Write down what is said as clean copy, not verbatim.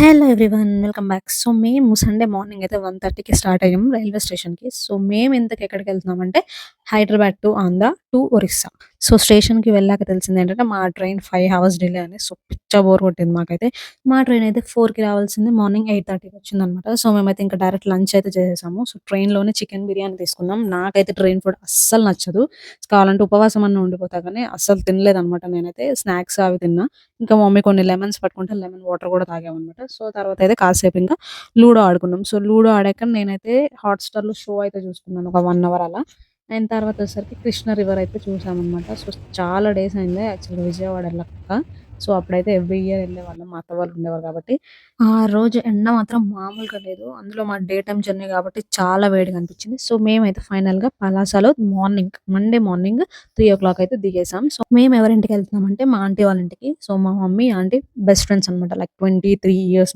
Hello everyone. Welcome back. So, మేము Sunday morning అయితే 1:30కి స్టార్ట్ అయ్యాము రైల్వే స్టేషన్‌కి. సో, మేము ఇంతకి ఎక్కడికెళ్తున్నామంటే Hyderabad to Andhra to Orissa. So, స్టేషన్‌కి వెళ్ళాక తెలిసిందేంటంటే మా ట్రైన్ 5 హవర్స్ డిలే అని. సో, పిచ్చ బోర్ కొట్టింది మాకైతే. మా ట్రైన్ అయితే 4కి రావాల్సింది మార్నింగ్ 8:30కి వచ్చిందనమాట. సో, మేమైతే ఇంకా డైరెక్ట్ లంచ్ అయితే చేసేసాము. సో, ట్రైన్‌లోనే చికెన్ బిర్యానీ తీసుకున్నాం. నాకైతే ట్రైన్ ఫుడ్ అస్సలు నచ్చదు. కావాలంటే ఉపవాసం అన్నా ఉండిపోతా కానీ అస్సలు తినలేదనమాట నేనైతే. స్నాక్స్ అవి తిన్నా. ఇంకా మమ్మీ కొన్ని లెమన్స్ పట్టుకుంటే లెమన్ వాటర్ కూడా తాగామనమాట. సో, తర్వాతయితే కాసేపు ఇంకా లూడో ఆడుకున్నాం. సో, లూడో ఆడాక నేనైతే హాట్‌స్టార్‌లో షో అయితే చూసుకున్నాను. ఒక 1 అవర్ అలా. అయిన తర్వాత వచ్చేసరికి కృష్ణ రివర్ అయితే చూసామనమాట. సో, చాలా డేస్ అయింది యాక్చువల్‌గా విజయవాడ ఎళ్ళక. సో, అప్పుడైతే ఎవ్రీ ఇయర్ ఎళ్ళేవాళ్ళం. మా అత్త వాళ్ళు ఉండేవారు కాబట్టి. ఆ రోజు ఎండ మాత్రం మామూలుగా లేదు. అందులో మా డే టైమ్ జర్నీ కాబట్టి చాలా వేడిగా అనిపించింది. సో, మేమైతే ఫైనల్‌గా పలాసలో మండే మార్నింగ్ 3:00 అయితే దిగేసాం. సో, మేము ఎవరింటికెళ్తున్నామంటే మా ఆంటీ వాళ్ళ ఇంటికి. సో, మా మమ్మీ, ఆంటీ బెస్ట్ ఫ్రెండ్స్ అనమాట. Like 23 years